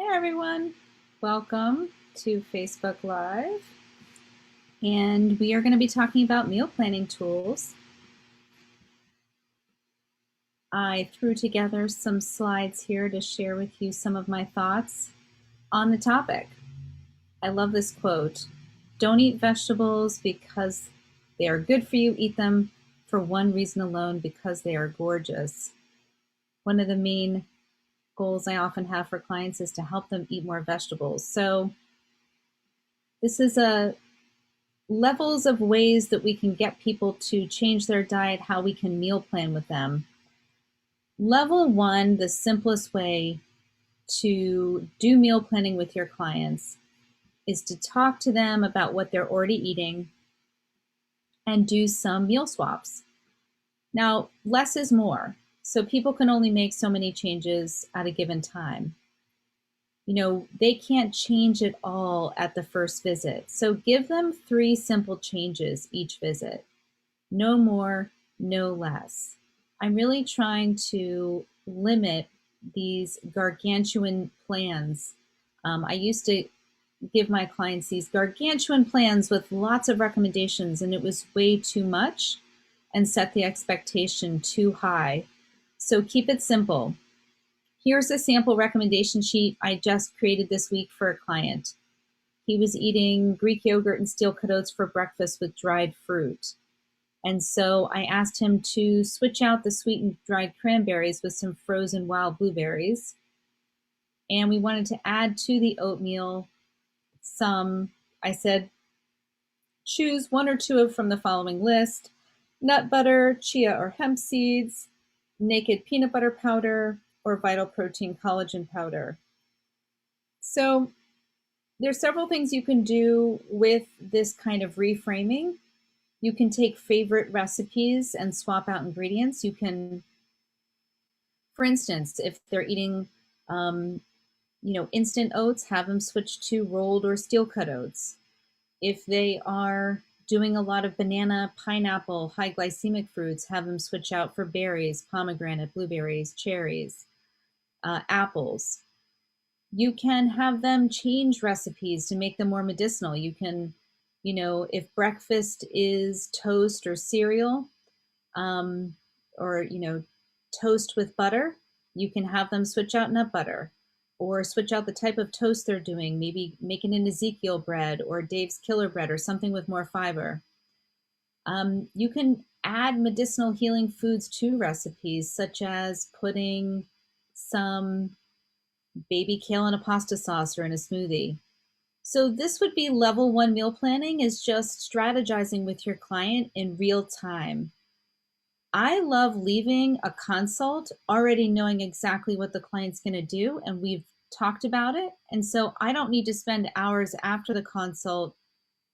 Hey everyone, welcome to Facebook Live. And we are going to be talking about meal planning tools. I threw together some slides here to share with you some of my thoughts on the topic. I love this quote: "Don't eat vegetables because they are good for you, eat them for one reason alone, because they are gorgeous." One of the main goals I often have for clients is to help them eat more vegetables. So this is a levels of ways that we can get people to change their diet, how we can meal plan with them. Level one, the simplest way to do meal planning with your clients is to talk to them about what they're already eating and do some meal swaps. Now, less is more, so people can only make so many changes at a given time. They can't change it all at the first visit. So give them 3 simple changes each visit. No more, no less. I'm really trying to limit these gargantuan plans. I used to give my clients these gargantuan plans with lots of recommendations, and it was way too much and set the expectation too high. So keep it simple. Here's a sample recommendation sheet I just created this week for a client. He was eating Greek yogurt and steel-cut oats for breakfast with dried fruit. And so I asked him to switch out the sweetened dried cranberries with some frozen wild blueberries. And we wanted to add to the oatmeal I said, choose 1 or 2 from the following list: nut butter, chia or hemp seeds, naked peanut butter powder, or Vital Protein collagen powder. So there's several things you can do with this kind of reframing. You can take favorite recipes and swap out ingredients. You can, for instance, if they're eating, instant oats, have them switch to rolled or steel-cut oats. If they are doing a lot of banana, pineapple, high glycemic fruits, have them switch out for berries, pomegranate, blueberries, cherries, apples. You can have them change recipes to make them more medicinal. You can, if breakfast is toast or cereal, or toast with butter, you can have them switch out nut butter, or switch out the type of toast they're doing, maybe make it an Ezekiel bread or Dave's Killer bread or something with more fiber. You can add medicinal healing foods to recipes, such as putting some baby kale in a pasta sauce or in a smoothie. So this would be level 1 meal planning, is just strategizing with your client in real time. I love leaving a consult already knowing exactly what the client's going to do, and we've talked about it. And so I don't need to spend hours after the consult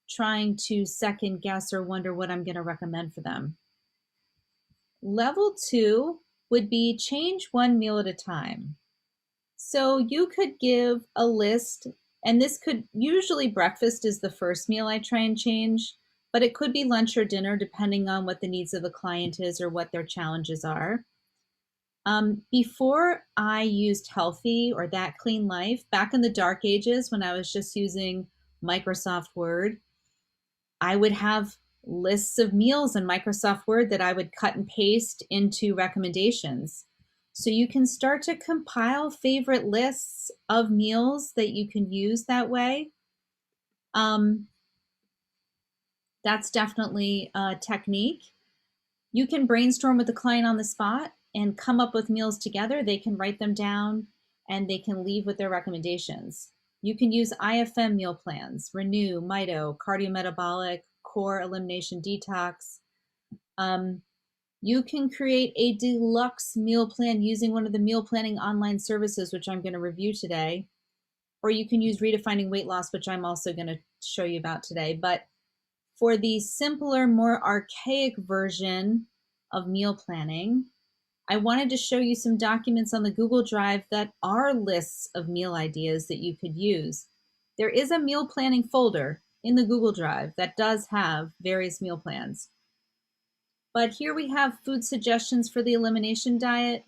trying to second guess or wonder what I'm going to recommend for them. Level 2 would be change 1 meal at a time. So you could give a list, and this could, usually breakfast is the first meal I try and change, but it could be lunch or dinner depending on what the needs of the client is or what their challenges are. Before I used Healthy or That Clean Life, back in the dark ages when I was just using Microsoft Word, I would have lists of meals in Microsoft Word that I would cut and paste into recommendations. So you can start to compile favorite lists of meals that you can use that way. That's definitely a technique. You can brainstorm with the client on the spot and come up with meals together. They can write them down and they can leave with their recommendations. You can use IFM meal plans: Renew, Mito, Cardiometabolic, Core, Elimination, Detox. You can create a deluxe meal plan using one of the meal planning online services, which I'm going to review today. Or you can use Redefining Weight Loss, which I'm also going to show you about today. But for the simpler, more archaic version of meal planning, I wanted to show you some documents on the Google Drive that are lists of meal ideas that you could use. There is a meal planning folder in the Google Drive that does have various meal plans. But here we have food suggestions for the elimination diet,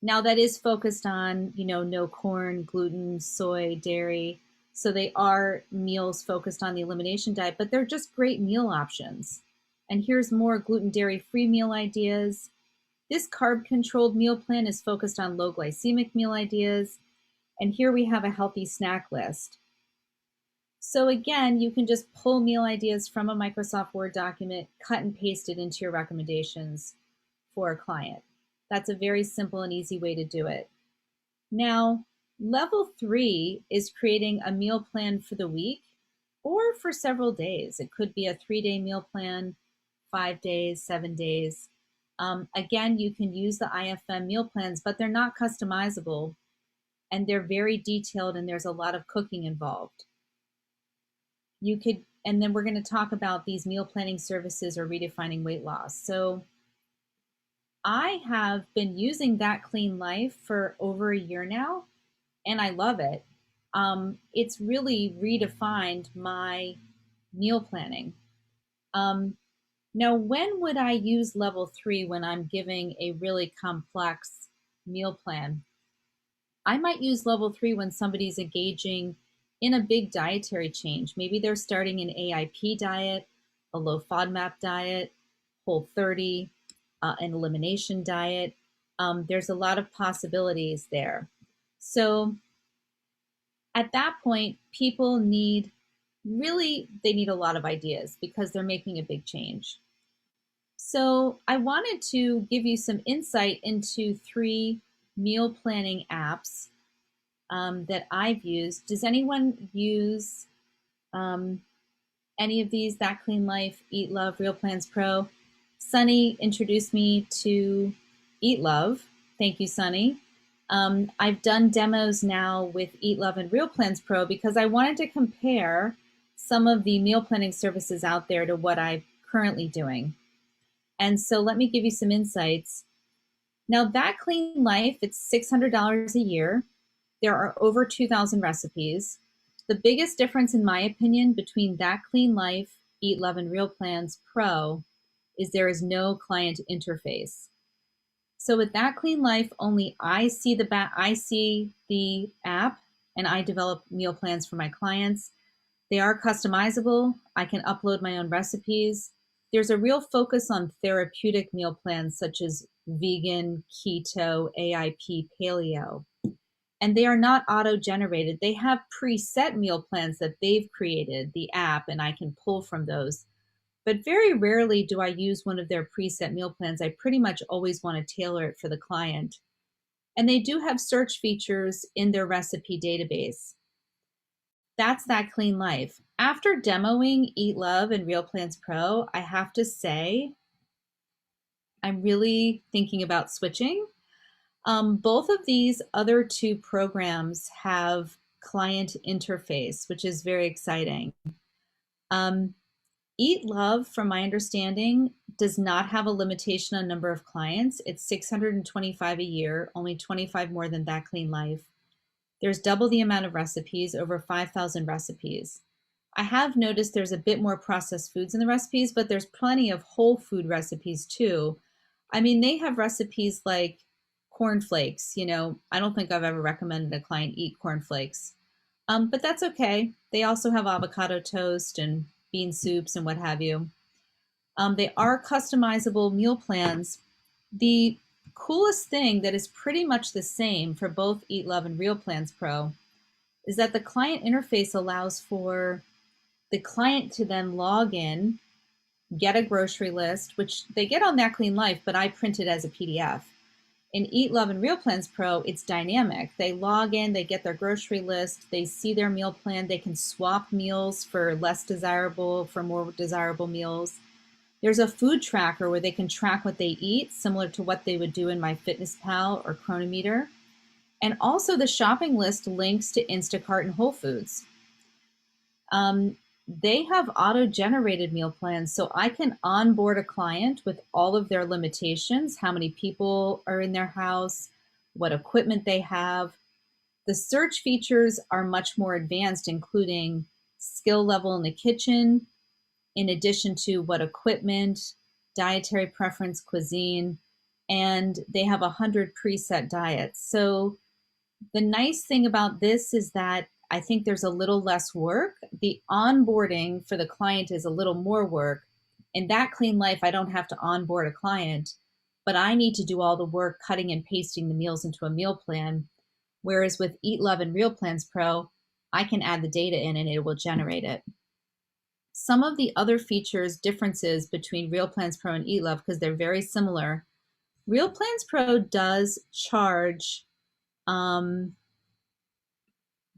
Now that is focused on, no corn, gluten, soy, dairy. So they are meals focused on the elimination diet, but they're just great meal options. And here's more gluten, dairy-free meal ideas. This carb-controlled meal plan is focused on low glycemic meal ideas. And here we have a healthy snack list. So again, you can just pull meal ideas from a Microsoft Word document, cut and paste it into your recommendations for a client. That's a very simple and easy way to do it. Now, level 3 is creating a meal plan for the week or for several days. It could be a 3-day meal plan, 5 days, 7 days. Again, you can use the IFM meal plans, but they're not customizable and they're very detailed and there's a lot of cooking involved. And then we're going to talk about these meal planning services or redefining weight loss. So I have been using That Clean Life for over a year now, and I love it. It's really redefined my meal planning. Now, when would I use level 3 when I'm giving a really complex meal plan? I might use level 3 when somebody's engaging in a big dietary change. Maybe they're starting an AIP diet, a low FODMAP diet, Whole30, an elimination diet. There's a lot of possibilities there. So at that point, people need a lot of ideas because they're making a big change. So I wanted to give you some insight into 3 meal planning apps that I've used. Does anyone use any of these? That Clean Life, Eat Love, Real Plans Pro? Sunny introduced me to Eat Love. Thank you, Sunny. I've done demos now with Eat Love and Real Plans Pro because I wanted to compare some of the meal planning services out there to what I'm currently doing. And so let me give you some insights. Now, That Clean Life, it's $600 a year. There are over 2,000 recipes. The biggest difference, in my opinion, between That Clean Life, Eat Love, and Real Plans Pro is there is no client interface. So with That Clean Life, only I see the app, and I develop meal plans for my clients. They are customizable. I can upload my own recipes. There's a real focus on therapeutic meal plans such as vegan, keto, AIP, paleo. And they are not auto-generated. They have preset meal plans that they've created, the app, and I can pull from those. But very rarely do I use one of their preset meal plans. I pretty much always want to tailor it for the client. And they do have search features in their recipe database. That's That Clean Life. After demoing Eat Love and Real Plans Pro, I have to say, I'm really thinking about switching. Both of these other 2 programs have client interface, which is very exciting. Eat Love, from my understanding, does not have a limitation on number of clients. It's 625 a year, only 25 more than That Clean Life. There's double the amount of recipes, over 5,000 recipes. I have noticed there's a bit more processed foods in the recipes, but there's plenty of whole food recipes too. I mean, they have recipes like cornflakes. I don't think I've ever recommended a client eat cornflakes, but that's okay. They also have avocado toast and bean soups and what have you. They are customizable meal plans. The coolest thing that is pretty much the same for both Eat Love and Real Plans Pro is that the client interface allows for the client to then log in, get a grocery list, which they get on That Clean Life, but I print it as a PDF. In Eat Love and Real Plans Pro, it's dynamic. They log in, they get their grocery list, they see their meal plan, they can swap meals for less desirable, for more desirable meals. There's a food tracker where they can track what they eat, similar to what they would do in MyFitnessPal or Chronometer. And also the shopping list links to Instacart and Whole Foods. They have auto-generated meal plans, so I can onboard a client with all of their limitations, how many people are in their house, what equipment they have. The search features are much more advanced, including skill level in the kitchen, in addition to what equipment, dietary preference, cuisine. and they have 100 preset diets. So the nice thing about this is that I think there's a little less work. The onboarding for the client is a little more work. In that Clean Life, I don't have to onboard a client, but I need to do all the work cutting and pasting the meals into a meal plan. Whereas with Eat Love and Real Plans Pro, I can add the data in and it will generate it. Some of the other features, differences between Real Plans Pro and Eat Love, because they're very similar. Real Plans Pro does charge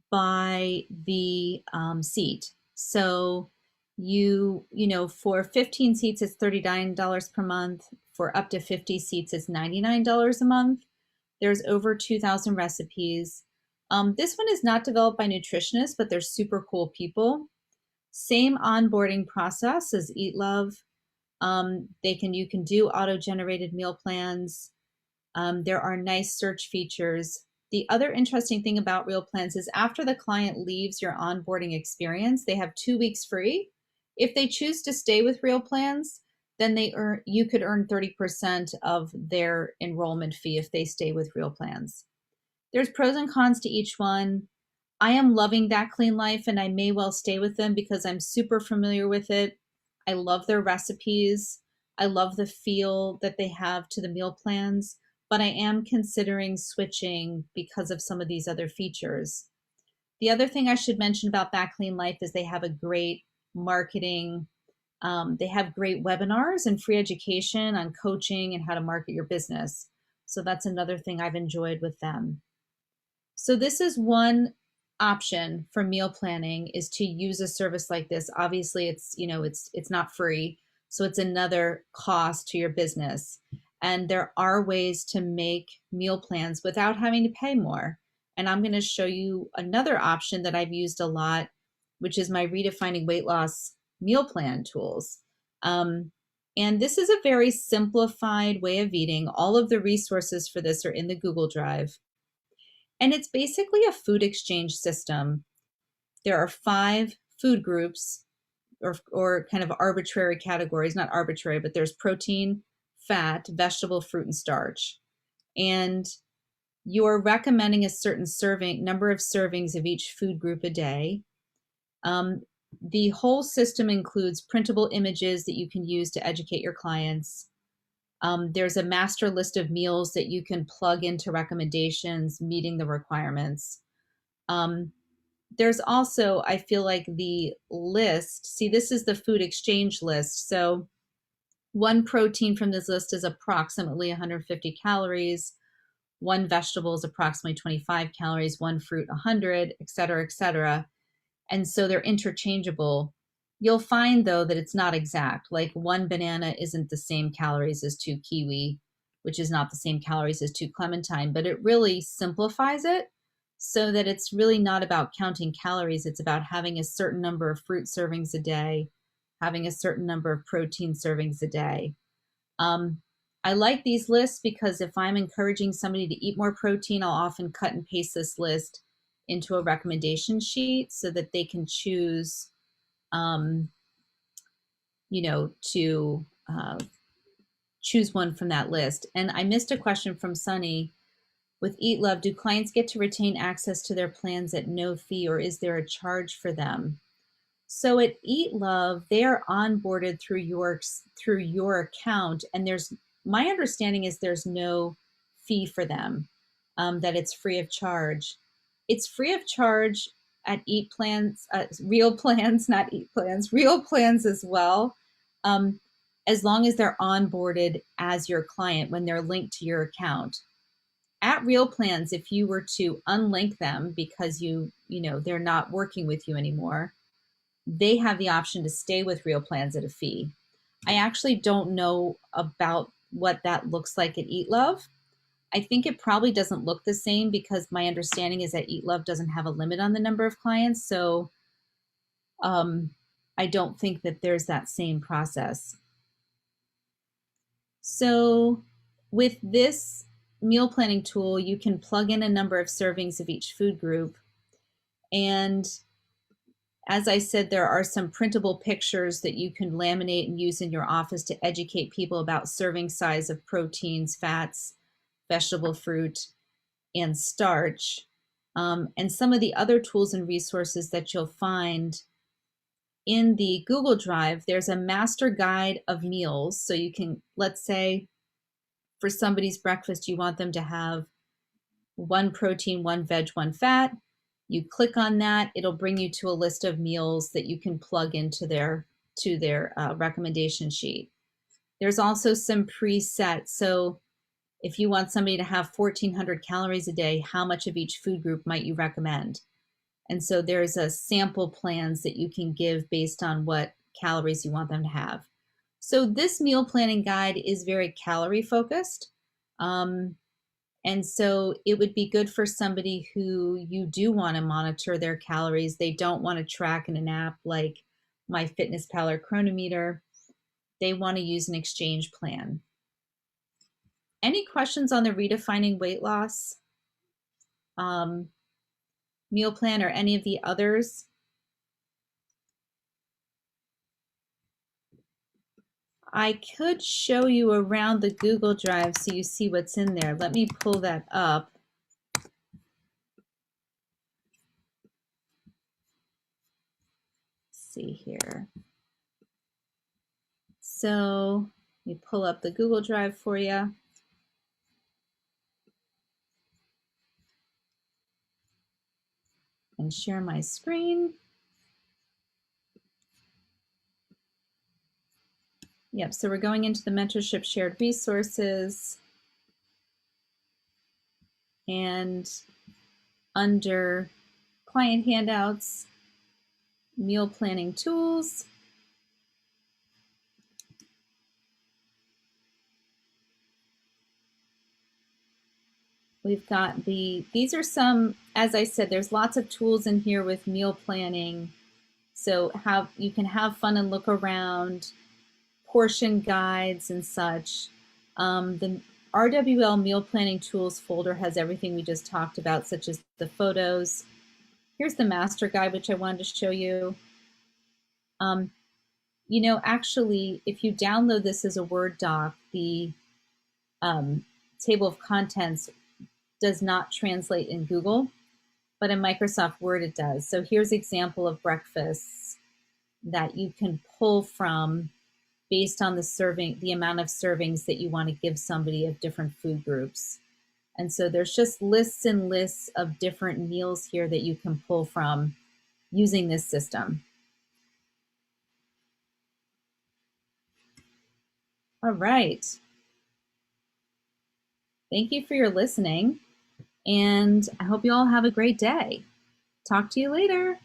by the seat. So for 15 seats, it's $39 per month. For up to 50 seats, it's $99 a month. There's over 2,000 recipes. This one is not developed by nutritionists, but they're super cool people. Same onboarding process as Eat Love. You can do auto-generated meal plans. There are nice search features. The other interesting thing about Real Plans is after the client leaves your onboarding experience, they have 2 weeks free. If they choose to stay with Real Plans, then you could earn 30% of their enrollment fee if they stay with Real Plans. There's pros and cons to each one. I am loving That Clean Life, and I may well stay with them because I'm super familiar with it. I love their recipes. I love the feel that they have to the meal plans, but I am considering switching because of some of these other features. The other thing I should mention about That Clean Life is they have a great marketing. They have great webinars and free education on coaching and how to market your business. So that's another thing I've enjoyed with them. So this is one option for meal planning, is to use a service like this. Obviously it's not free, so it's another cost to your business. And there are ways to make meal plans without having to pay more. And I'm going to show you another option that I've used a lot, which is my Redefining Weight Loss meal plan tools. And this is a very simplified way of eating. All of the resources for this are in the Google Drive. And it's basically a food exchange system. There are 5 food groups or kind of arbitrary categories, not arbitrary, but there's protein, fat, vegetable, fruit, and starch. And you're recommending a certain number of servings of each food group a day. The whole system includes printable images that you can use to educate your clients. There's a master list of meals that you can plug into recommendations meeting the requirements. There's also, I feel like, the list. See, this is the food exchange list. So one protein from this list is approximately 150 calories. One vegetable is approximately 25 calories, one fruit 100, et cetera, et cetera. And so they're interchangeable. You'll find, though, that it's not exact. Like one banana isn't the same calories as 2 kiwi, which is not the same calories as 2 clementine, but it really simplifies it so that it's really not about counting calories. It's about having a certain number of fruit servings a day, having a certain number of protein servings a day. I like these lists because if I'm encouraging somebody to eat more protein, I'll often cut and paste this list into a recommendation sheet so that they can choose to choose one from that list. And I missed a question from Sunny. With Eat Love, do clients get to retain access to their plans at no fee, or is there a charge for them? So at Eat Love, they are onboarded through your account, and my understanding is there's no fee for them, that it's free of charge. It's free of charge at Eat Plans, Real Plans, not Eat Plans, Real Plans as well, as long as they're onboarded as your client when they're linked to your account. At Real Plans, if you were to unlink them because they're not working with you anymore, they have the option to stay with Real Plans at a fee. I actually don't know about what that looks like at Eat Love. I think it probably doesn't look the same because my understanding is that Eat Love doesn't have a limit on the number of clients. So I don't think that there's that same process. So with this meal planning tool, you can plug in a number of servings of each food group. And As I said, there are some printable pictures that you can laminate and use in your office to educate people about serving size of proteins, fats, vegetable fruit, and starch. And some of the other tools and resources that you'll find in the Google Drive, there's a master guide of meals. So you can, let's say, for somebody's breakfast, you want them to have one protein, one veg, one fat. You click on that, it'll bring you to a list of meals that you can plug into their recommendation sheet. There's also some presets. So if you want somebody to have 1,400 calories a day, how much of each food group might you recommend? And so there's a sample plans that you can give based on what calories you want them to have. So this meal planning guide is very calorie focused. And so it would be good for somebody who you do want to monitor their calories. They don't want to track in an app like MyFitnessPal or Chronometer. They want to use an exchange plan. Any questions on the Redefining Weight Loss meal plan or any of the others? I could show you around the Google Drive so you see what's in there. Let me pull that up. Let's see here. So let me pull up the Google Drive for you. And share my screen. Yep, so we're going into the mentorship shared resources, and under client handouts, meal planning tools, we've got these are some, as I said, there's lots of tools in here with meal planning. So you can have fun and look around, portion guides and such. The RWL meal planning tools folder has everything we just talked about, such as the photos. Here's the master guide, which I wanted to show you. You know, actually, if you download this as a Word doc, the table of contents does not translate in Google, but in Microsoft Word it does. So here's an example of breakfasts that you can pull from based on the amount of servings that you want to give somebody of different food groups. And so there's just lists and lists of different meals here that you can pull from using this system. All right. Thank you for your listening, and I hope you all have a great day. Talk to you later.